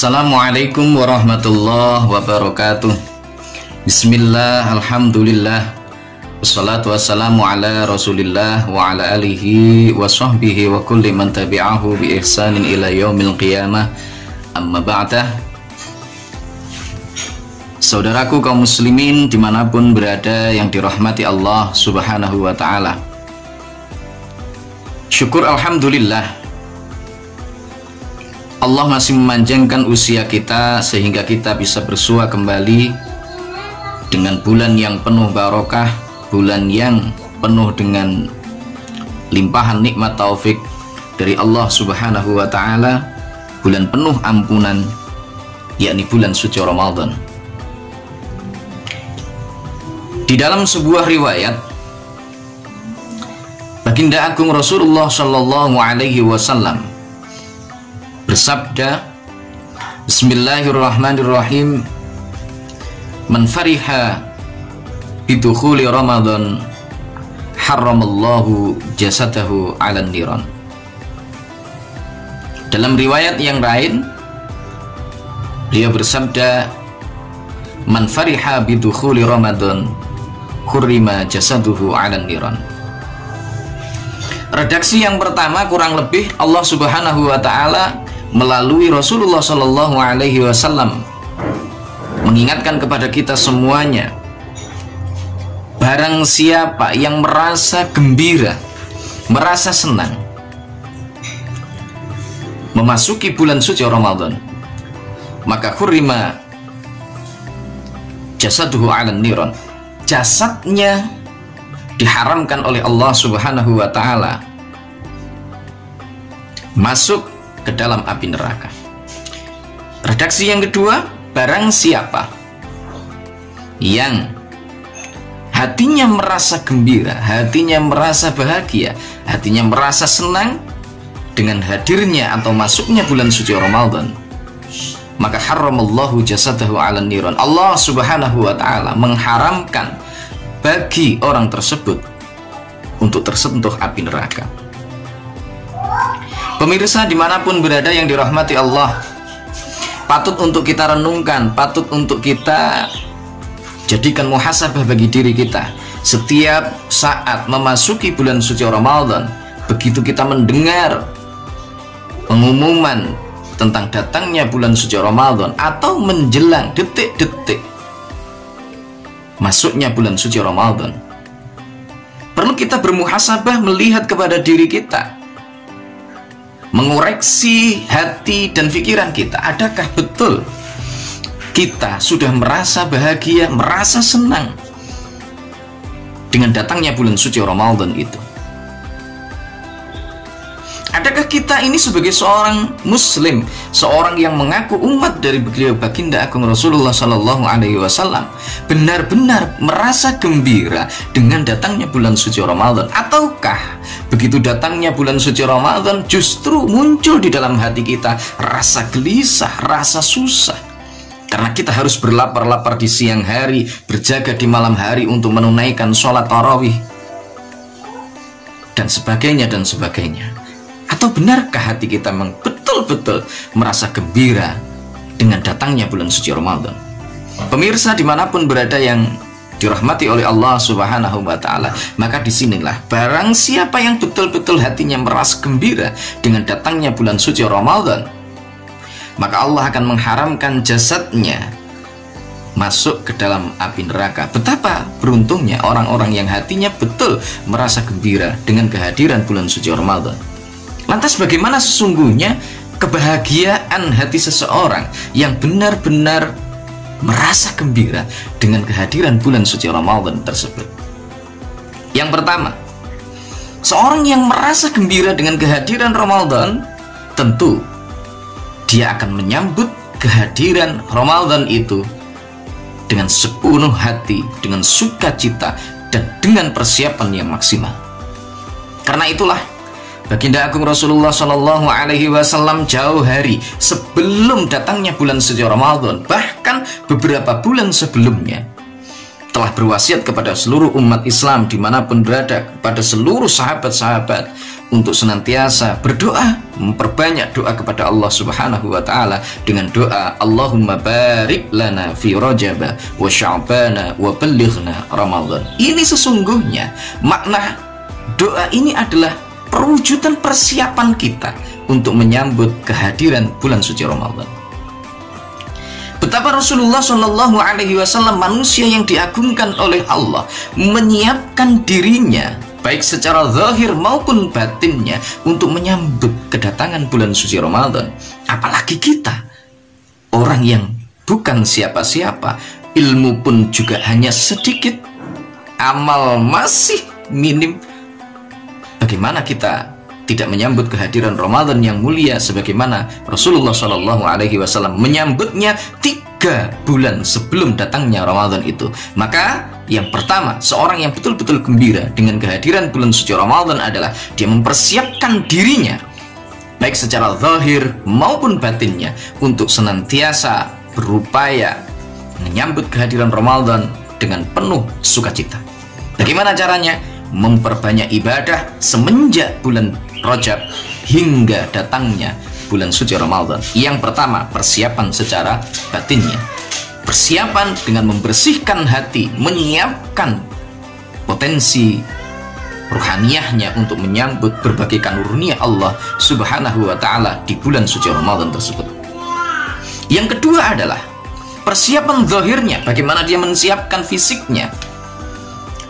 Assalamualaikum warahmatullahi wabarakatuh. Bismillah, alhamdulillah, wassalatu wassalamu ala rasulillah wa ala alihi wa sahbihi wa kulli man tabi'ahu bi ihsanin ila yaumil qiyamah. Amma ba'dah. Saudaraku kaum muslimin dimanapun berada yang dirahmati Allah subhanahu wa ta'ala, syukur alhamdulillah Allah masih memanjangkan usia kita sehingga kita bisa bersua kembali dengan bulan yang penuh barokah, bulan yang penuh dengan limpahan nikmat taufik dari Allah subhanahu wa ta'ala, bulan penuh ampunan, yakni bulan suci Ramadan. Di dalam sebuah riwayat, Baginda Agung Rasulullah Shallallahu Alaihi Wasallam bersabda, Bismillahirrahmanirrahim, man fariha bidukhuli Ramadan harramallahu jasadahu 'alan niran. Dalam riwayat yang lain, beliau bersabda, man fariha bidukhuli Ramadan hurrima jasaduhu 'alan niran. Redaksi yang pertama kurang lebih Allah subhanahu wa ta'ala melalui Rasulullah Shallallahu Alaihi Wasallam mengingatkan kepada kita semuanya, barang siapa yang merasa gembira, merasa senang memasuki bulan suci Ramadan, maka hurrima jasaduhu 'alan niran, jasadnya diharamkan oleh Allah subhanahu wa ta'ala masuk ke dalam api neraka. Redaksi yang kedua, barang siapa yang hatinya merasa gembira, hatinya merasa bahagia, hatinya merasa senang dengan hadirnya atau masuknya bulan suci Ramadan, maka haramallahu jasadahu 'alan niran. Allah subhanahu wa ta'ala mengharamkan bagi orang tersebut untuk tersentuh api neraka. Pemirsa dimanapun berada yang dirahmati Allah, patut untuk kita renungkan, patut untuk kita jadikan muhasabah bagi diri kita. Setiap saat memasuki bulan suci Ramadan, begitu kita mendengar pengumuman tentang datangnya bulan suci Ramadan atau menjelang detik-detik masuknya bulan suci Ramadan, perlu kita bermuhasabah, melihat kepada diri kita, mengoreksi hati dan pikiran kita. Adakah betul kita sudah merasa bahagia, merasa senang dengan datangnya bulan suci Ramadan itu? Adakah kita ini sebagai seorang muslim, seorang yang mengaku umat dari beliau Baginda Agung Rasulullah Shallallahu Alaihi Wasallam, benar-benar merasa gembira dengan datangnya bulan suci Ramadan? Ataukah begitu datangnya bulan suci Ramadan justru muncul di dalam hati kita rasa gelisah, rasa susah, karena kita harus berlapar-lapar di siang hari, berjaga di malam hari untuk menunaikan sholat tarawih dan sebagainya dan sebagainya? Atau benarkah hati kita memang betul-betul merasa gembira dengan datangnya bulan suci Ramadan? Pemirsa dimanapun berada yang dirahmati oleh Allah subhanahu wa ta'ala, maka disinilah barang siapa yang betul-betul hatinya merasa gembira dengan datangnya bulan suci Ramadan, maka Allah akan mengharamkan jasadnya masuk ke dalam api neraka. Betapa beruntungnya orang-orang yang hatinya betul merasa gembira dengan kehadiran bulan suci Ramadan. Lantas bagaimana sesungguhnya kebahagiaan hati seseorang yang benar-benar merasa gembira dengan kehadiran bulan suci Ramadan tersebut? Yang pertama, seorang yang merasa gembira dengan kehadiran Ramadan, tentu dia akan menyambut kehadiran Ramadan itu dengan sepenuh hati, dengan sukacita, dan dengan persiapan yang maksimal. Karena itulah Baginda Agung Rasulullah Shallallahu Alaihi Wasallam jauh hari sebelum datangnya bulan suci Ramadan, bahkan beberapa bulan sebelumnya, telah berwasiat kepada seluruh umat Islam dimanapun berada, kepada seluruh sahabat-sahabat, untuk senantiasa berdoa, memperbanyak doa kepada Allah Subhanahu wa taala dengan doa Allahumma barik lana fi Rajab wa Sya'ban wa ballighna Ramadan. Ini sesungguhnya makna doa ini adalah perwujudan persiapan kita untuk menyambut kehadiran bulan suci Ramadan. Betapa Rasulullah Shallallahu Alaihi Wasallam, manusia yang diagungkan oleh Allah, menyiapkan dirinya baik secara zahir maupun batinnya untuk menyambut kedatangan bulan suci Ramadan. Apalagi kita, orang yang bukan siapa-siapa, ilmu pun juga hanya sedikit, amal masih minim. Bagaimana kita tidak menyambut kehadiran Ramadan yang mulia sebagaimana Rasulullah Shallallahu Alaihi Wasallam menyambutnya 3 bulan sebelum datangnya Ramadan itu? Maka yang pertama, seorang yang betul-betul gembira dengan kehadiran bulan suci Ramadan adalah dia mempersiapkan dirinya baik secara zahir maupun batinnya untuk senantiasa berupaya menyambut kehadiran Ramadan dengan penuh sukacita. Bagaimana caranya? Memperbanyak ibadah semenjak bulan Rajab hingga datangnya bulan suci Ramadan. Yang pertama, persiapan secara batinnya. Persiapan dengan membersihkan hati, menyiapkan potensi ruhaniyahnya untuk menyambut berbagai karunia Allah Subhanahu wa taala di bulan suci Ramadan tersebut. Yang kedua adalah persiapan zahirnya, bagaimana dia menyiapkan fisiknya.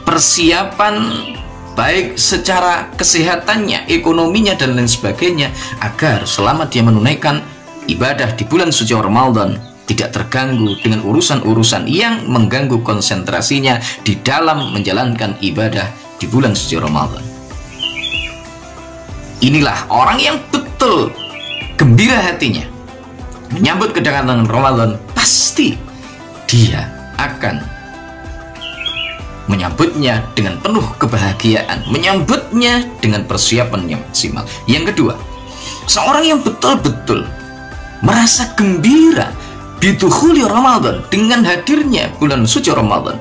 Persiapan baik secara kesehatannya, ekonominya dan lain sebagainya, agar selama dia menunaikan ibadah di bulan suci Ramadan tidak terganggu dengan urusan-urusan yang mengganggu konsentrasinya di dalam menjalankan ibadah di bulan suci Ramadan. Inilah orang yang betul gembira hatinya menyambut kedatangan Ramadan, pasti dia akan menyambutnya dengan penuh kebahagiaan, menyambutnya dengan persiapan yang maksimal. Yang kedua, seorang yang betul-betul merasa gembira bidukhuli Ramadan, dengan hadirnya bulan suci Ramadan,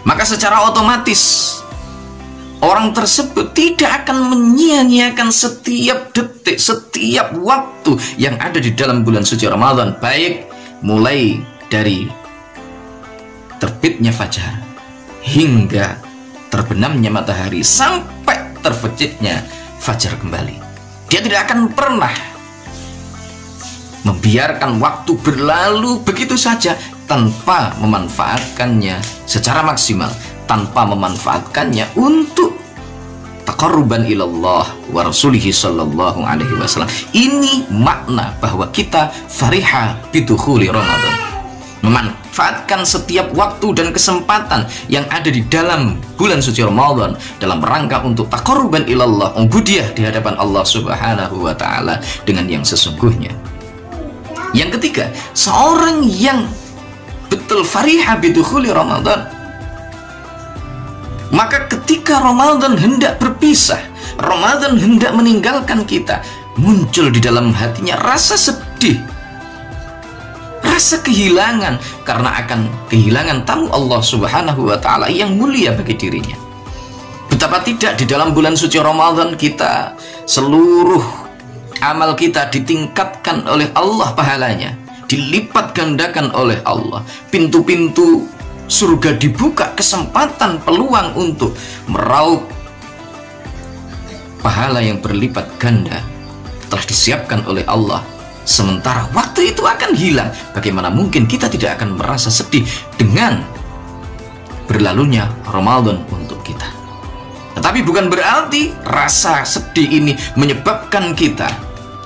maka secara otomatis orang tersebut tidak akan menyia-nyiakan setiap detik, setiap waktu yang ada di dalam bulan suci Ramadan, baik mulai dari terbitnya fajar hingga terbenamnya matahari sampai terfejitnya fajar kembali. Dia tidak akan pernah membiarkan waktu berlalu begitu saja tanpa memanfaatkannya secara maksimal, tanpa memanfaatkannya untuk taqarruban ilallah wa rasulihi sallallahu alaihi wasallam. Ini makna bahwa kita fariha bidukhuli Ramadan, memanfaatkan setiap waktu dan kesempatan yang ada di dalam bulan suci Ramadan dalam rangka untuk taqarruban ilallah, ubudiyah di hadapan Allah Subhanahu wa taala dengan yang sesungguhnya. Yang ketiga, seorang yang betul fariha bidukhuli Ramadan, maka ketika Ramadan hendak berpisah, Ramadan hendak meninggalkan kita, muncul di dalam hatinya rasa sedih, rasa kehilangan, karena akan kehilangan tamu Allah Subhanahu wa taala yang mulia bagi dirinya. Betapa tidak di dalam bulan suci Ramadan kita seluruh amal kita ditingkatkan oleh Allah pahalanya, dilipat gandakan oleh Allah, pintu-pintu surga dibuka, kesempatan peluang untuk meraup pahala yang berlipat ganda telah disiapkan oleh Allah. Sementara waktu itu akan hilang, bagaimana mungkin kita tidak akan merasa sedih dengan berlalunya Ramadan untuk kita? Tetapi bukan berarti rasa sedih ini menyebabkan kita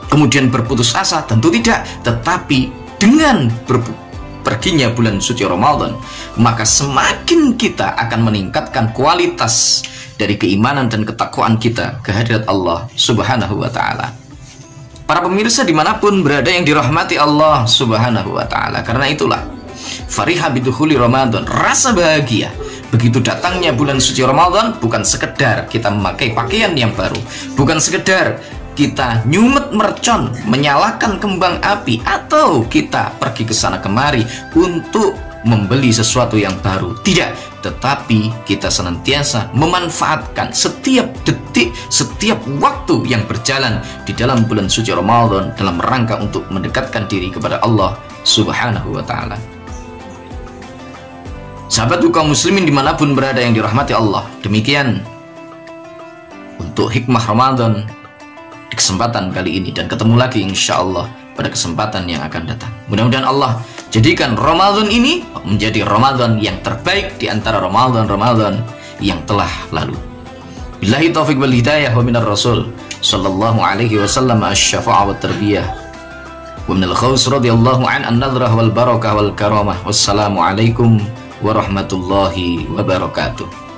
kemudian berputus asa, tentu tidak. Tetapi dengan perginya bulan suci Ramadan, maka semakin kita akan meningkatkan kualitas dari keimanan dan ketakwaan kita kehadirat Allah Subhanahu wa taala. Para pemirsa dimanapun berada yang dirahmati Allah Subhanahu wa taala, karena itulah fariha bidukhuli Ramadan, rasa bahagia begitu datangnya bulan suci Ramadan bukan sekedar kita memakai pakaian yang baru, bukan sekedar kita nyumet mercon, menyalakan kembang api, atau kita pergi ke sana kemari untuk membeli sesuatu yang baru. Tidak, tetapi kita senantiasa memanfaatkan setiap detik, setiap waktu yang berjalan di dalam bulan suci Ramadan dalam rangka untuk mendekatkan diri kepada Allah Subhanahu wa ta'ala. Sahabat kaum muslimin dimanapun berada yang dirahmati Allah, demikian untuk hikmah Ramadan di kesempatan kali ini, dan ketemu lagi insya Allah pada kesempatan yang akan datang. Mudah-mudahan Allah jadikan Ramadan ini menjadi Ramadan yang terbaik di antara Ramadan-Ramadan yang telah lalu. Billahi taufiq wal hidayah wa minar rasul sallallahu alaihi wasallam asy-syafa'ah wa tarbiyah wa minal khaus radhiyallahu an nadrah wal barakah wal karamah. Wassalamu alaikum warahmatullahi wabarakatuh.